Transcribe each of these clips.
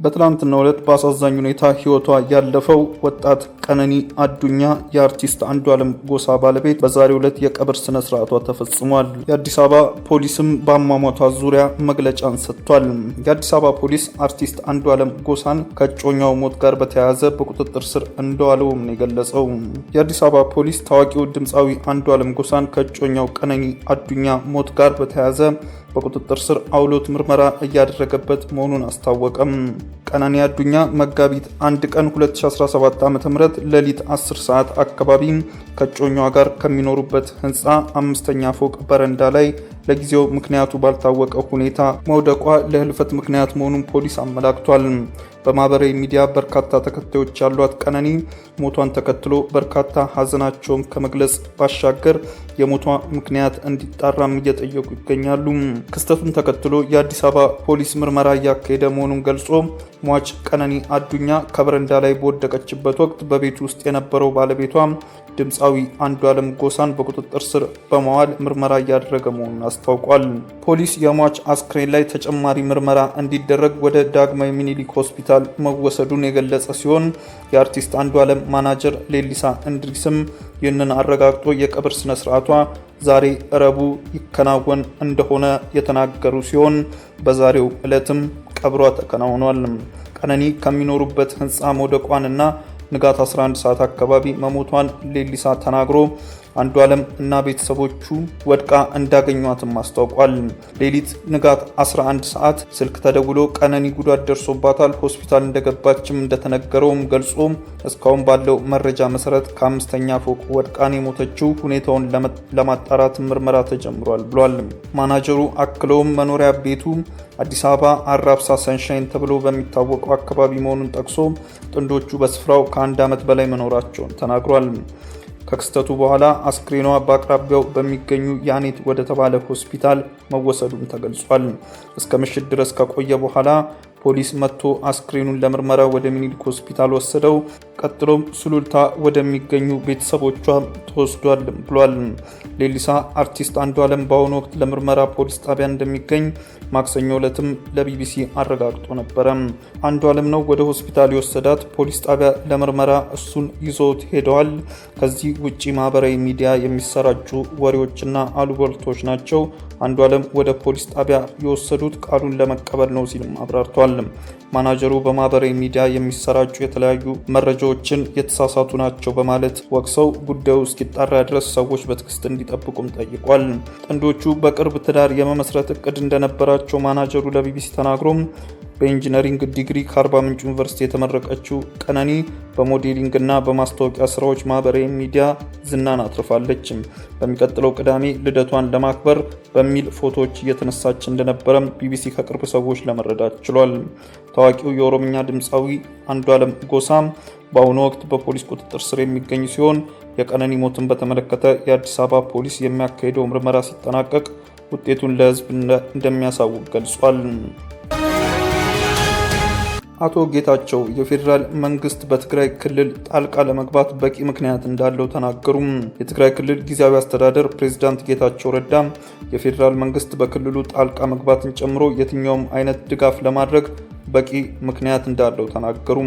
በትላንትናው ዕለት በአሳዛኝ ሁኔታ ህይወቷ ያለፈው ወጣት ቀነኒ አዱኛ የአርቲስት አንዱዓለም ጎሳ ባለቤት በዛሬው ዕለት የቀብር ስነ ስርዓቷ ተፈጽሟል። የአዲስ አበባ ፖሊስም በአሟሟቷ ዙሪያ መግለጫን ሰጥቷል። የአዲስ አበባ ፖሊስ አርቲስት አንዱዓለም ጎሳን ከእጮኛው ሞት ጋር በተያያዘ በቁጥጥር ስር እንደዋለውም ነው የገለጸው። የአዲስ አበባ ፖሊስ ታዋቂው ድምፃዊ አንዱዓለም ጎሳን ከእጮኛው ቀነኒ አዱኛ ሞት ጋር በተያያዘ በቁጥጥር ስር አውሎት ምርመራ እያደረገበት መሆኑን አስታወቀም። ቀነኒ አዱኛ መጋቢት 1 ቀን 2017 ዓ.ም ሌሊት 10 ሰዓት አካባቢ ከእጮኛዋ ጋር ከሚኖሩበት ህንፃ 5ኛ ፎቅ በረንዳ ላይ ለጊዜው ምክንያቱ ባልታወቀ ሁኔታ መውደቋ ለህልፈት ምክንያት መሆኑን ፖሊስ አመላክቷል። በማህበራዊ ሚዲያ በርካታ ተከታዮች ያሏት ቀነኒ ሞቷን ተከትሎ በርካታ ሀዘናቸውን ከመግለጽ ባሻገር የሞቷ ምክንያት እንዲጣራም እየጠየቁ ይገኛሉ። ክስተቱን ተከትሎ የአዲስ አበባ ፖሊስ ምርመራ እያካሄደ መሆኑን ገልጾ ሟች ቀነኒ አዱኛ ከበረንዳ ላይ በወደቀችበት ወቅት በቤት ውስጥ የነበረው ባለቤቷ ድምፃዊ አንዱዓለም ጎሳን በቁጥጥር ስር በመዋል ምርመራ እያደረገ መሆኑን አስታውቋል። ፖሊስ የሟች አስክሬን ላይ ተጨማሪ ምርመራ እንዲደረግ ወደ ዳግማዊ ሚኒሊክ ሆስፒታል መወሰዱን የገለጸ ሲሆን የአርቲስት አንዱዓለም ማናጀር ሌሊሳ እንድሪስም ይህንን አረጋግጦ የቀብር ስነ ስርዓቷ ዛሬ ረቡዕ ይከናወን እንደሆነ የተናገሩ ሲሆን በዛሬው ዕለትም ቀብሯ ተከናውኗል። ቀነኒ ከሚኖሩበት ህንፃ መውደቋንና ንጋት 11 ሰዓት አካባቢ መሞቷን ሌሊሳ ተናግሮ አንዱዓለም እና ቤተሰቦቹ ወድቃ እንዳገኟትም አስታውቋል። ሌሊት ንጋት 11 ሰዓት ስልክ ተደውሎ ቀነኒ ጉዳት ደርሶባታል፣ ሆስፒታል እንደገባችም እንደተነገረውም ገልጾ እስካሁን ባለው መረጃ መሰረት ከ5ኛ ፎቅ ወድቃን የሞተችው ሁኔታውን ለማጣራት ምርመራ ተጀምሯል ብሏል። ማናጀሩ አክለውም መኖሪያ ቤቱ አዲስ አበባ አራብሳ ሰንሻይን ተብሎ በሚታወቀው አካባቢ መሆኑን ጠቅሶ ጥንዶቹ በስፍራው ከ1 ዓመት በላይ መኖራቸውን ተናግሯል። ከክስተቱ በኋላ አስክሬኗ በአቅራቢያው በሚገኙ ያኔት ወደ ተባለ ሆስፒታል መወሰዱን ተገልጿል። እስከ ምሽት ድረስ ከቆየ በኋላ ፖሊስ መጥቶ አስክሬኑን ለምርመራ ወደ ሚኒሊክ ሆስፒታል ወሰደው። ቀጥሎም ሱሉልታ ወደሚገኙ ቤተሰቦቿ ተወስዷል ብሏል። ሌሊሳ አርቲስት አንዱዓለም በአሁኑ ወቅት ለምርመራ ፖሊስ ጣቢያ እንደሚገኝ ማክሰኞ ዕለትም ለቢቢሲ አረጋግጦ ነበረ። አንዱዓለም ነው ወደ ሆስፒታል የወሰዳት። ፖሊስ ጣቢያ ለምርመራ እሱን ይዞት ሄደዋል። ከዚህ ውጪ ማህበራዊ ሚዲያ የሚሰራጩ ወሬዎችና አሉባልታዎች ናቸው። አንዱዓለም ወደ ፖሊስ ጣቢያ የወሰዱት ቃሉን ለመቀበል ነው ሲልም አብራርቷል። ማናጀሩ በማህበራዊ ሚዲያ የሚሰራጩ የተለያዩ መረጃዎችን የተሳሳቱ ናቸው በማለት ወቅሰው ጉዳዩ እስኪጣራ ድረስ ሰዎች በትዕግስት እንዲጠብቁም ጠይቋል። ጥንዶቹ በቅርብ ትዳር የመመስረት እቅድ እንደነበራቸው ማናጀሩ ለቢቢሲ ተናግሮም በኢንጂነሪንግ ዲግሪ ከአርባ ምንጭ ዩኒቨርሲቲ የተመረቀችው ቀነኒ በሞዴሊንግ እና በማስታወቂያ ስራዎች ማህበራዊ ሚዲያ ዝናን አትርፋለች። በሚቀጥለው ቅዳሜ ልደቷን ለማክበር በሚል ፎቶዎች እየተነሳች እንደነበረም ቢቢሲ ከቅርብ ሰዎች ለመረዳት ችሏል። ታዋቂው የኦሮምኛ ድምፃዊ አንዱዓለም ጎሳ በአሁኑ ወቅት በፖሊስ ቁጥጥር ስር የሚገኝ ሲሆን የቀነኒ ሞትን በተመለከተ የአዲስ አበባ ፖሊስ የሚያካሄደው ምርመራ ሲጠናቀቅ ውጤቱን ለሕዝብ እንደሚያሳውቅ ገልጿል። አቶ ጌታቸው የፌዴራል መንግስት በትግራይ ክልል ጣልቃ ለመግባት በቂ ምክንያት እንዳለው ተናገሩ። የትግራይ ክልል ጊዜያዊ አስተዳደር ፕሬዝዳንት ጌታቸው ረዳ የፌዴራል መንግስት በክልሉ ጣልቃ መግባትን ጨምሮ የትኛውም አይነት ድጋፍ ለማድረግ በቂ ምክንያት እንዳለው ተናገሩ።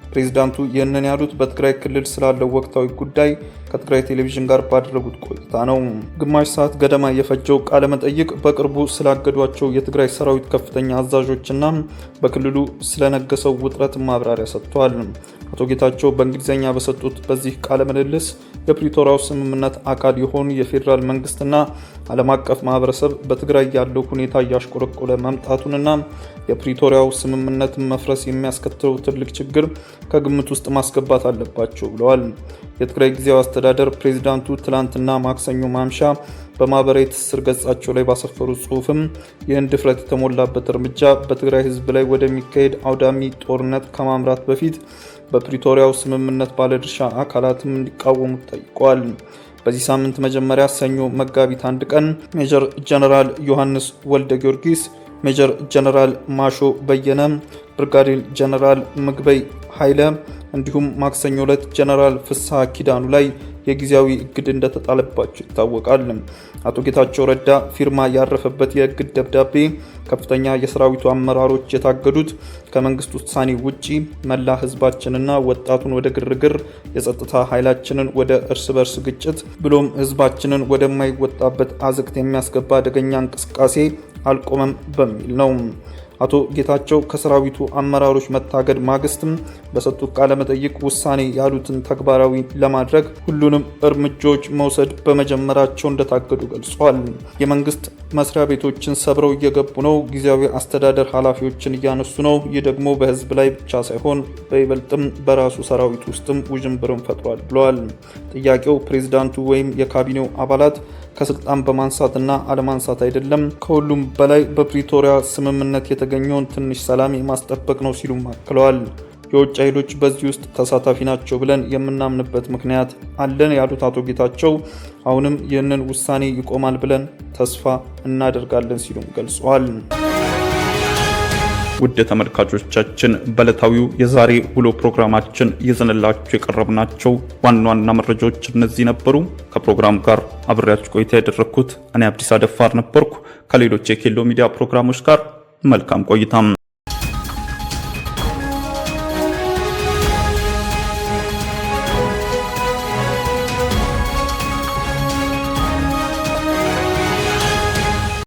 ፕሬዝዳንቱ ይህንን ያሉት በትግራይ ክልል ስላለው ወቅታዊ ጉዳይ ከትግራይ ቴሌቪዥን ጋር ባደረጉት ቆይታ ነው። ግማሽ ሰዓት ገደማ የፈጀው ቃለ መጠይቅ በቅርቡ ስላገዷቸው የትግራይ ሰራዊት ከፍተኛ አዛዦችና በክልሉ ስለነገሰው ውጥረት ማብራሪያ ሰጥተዋል። አቶ ጌታቸው በእንግሊዝኛ በሰጡት በዚህ ቃለ ምልልስ የፕሪቶሪያው ስምምነት አካል የሆኑ የፌዴራል መንግስትና ዓለም አቀፍ ማህበረሰብ በትግራይ ያለው ሁኔታ እያሽቆለቆለ መምጣቱንና የፕሪቶሪያው ስምምነት መፍረስ የሚያስከትለው ትልቅ ችግር ከግምት ውስጥ ማስገባት አለባቸው ብለዋል። የትግራይ ጊዜያዊ አስተዳደር ፕሬዝዳንቱ ትላንትና ማክሰኞ ማምሻ በማህበራዊ ትስስር ገጻቸው ላይ ባሰፈሩት ጽሑፍም ይህን ድፍረት የተሞላበት እርምጃ በትግራይ ህዝብ ላይ ወደሚካሄድ አውዳሚ ጦርነት ከማምራት በፊት በፕሪቶሪያው ስምምነት ባለድርሻ አካላትም እንዲቃወሙት ጠይቀዋል። በዚህ ሳምንት መጀመሪያ ሰኞ መጋቢት 1 ቀን ሜጀር ጀነራል ዮሐንስ ወልደ ጊዮርጊስ፣ ሜጀር ጀነራል ማሾ በየነ፣ ብርጋዴር ጀነራል ምግበይ ኃይለ እንዲሁም ማክሰኞ ዕለት ጀነራል ፍስሐ ኪዳኑ ላይ የጊዜያዊ እግድ እንደተጣለባቸው ይታወቃል። አቶ ጌታቸው ረዳ ፊርማ ያረፈበት የእግድ ደብዳቤ ከፍተኛ የሰራዊቱ አመራሮች የታገዱት ከመንግስት ውሳኔ ውጪ መላ ህዝባችንና ወጣቱን ወደ ግርግር፣ የጸጥታ ኃይላችንን ወደ እርስ በርስ ግጭት ብሎም ህዝባችንን ወደማይወጣበት አዘቅት የሚያስገባ አደገኛ እንቅስቃሴ አልቆመም በሚል ነው። አቶ ጌታቸው ከሰራዊቱ አመራሮች መታገድ ማግስትም በሰጡት ቃለ መጠይቅ ውሳኔ ያሉትን ተግባራዊ ለማድረግ ሁሉንም እርምጃዎች መውሰድ በመጀመራቸው እንደታገዱ ገልጸዋል። የመንግስት መስሪያ ቤቶችን ሰብረው እየገቡ ነው፣ ጊዜያዊ አስተዳደር ኃላፊዎችን እያነሱ ነው። ይህ ደግሞ በህዝብ ላይ ብቻ ሳይሆን በይበልጥም በራሱ ሰራዊት ውስጥም ውዥንብርን ፈጥሯል ብለዋል። ጥያቄው ፕሬዝዳንቱ ወይም የካቢኔው አባላት ከስልጣን በማንሳትና አለማንሳት አይደለም፣ ከሁሉም በላይ በፕሪቶሪያ ስምምነት የተገኘውን ትንሽ ሰላም የማስጠበቅ ነው ሲሉ አክለዋል። የውጭ ኃይሎች በዚህ ውስጥ ተሳታፊ ናቸው ብለን የምናምንበት ምክንያት አለን ያሉት አቶ ጌታቸው አሁንም ይህንን ውሳኔ ይቆማል ብለን ተስፋ እናደርጋለን ሲሉም ገልጸዋል። ውድ ተመልካቾቻችን በዕለታዊው የዛሬ ውሎ ፕሮግራማችን ይዘንላችሁ የቀረብናቸው ዋና ዋና መረጃዎች እነዚህ ነበሩ። ከፕሮግራሙ ጋር አብሬያችሁ ቆይታ ያደረኩት እኔ አብዲስ አደፋር ነበርኩ። ከሌሎች የኬሎ ሚዲያ ፕሮግራሞች ጋር መልካም ቆይታ።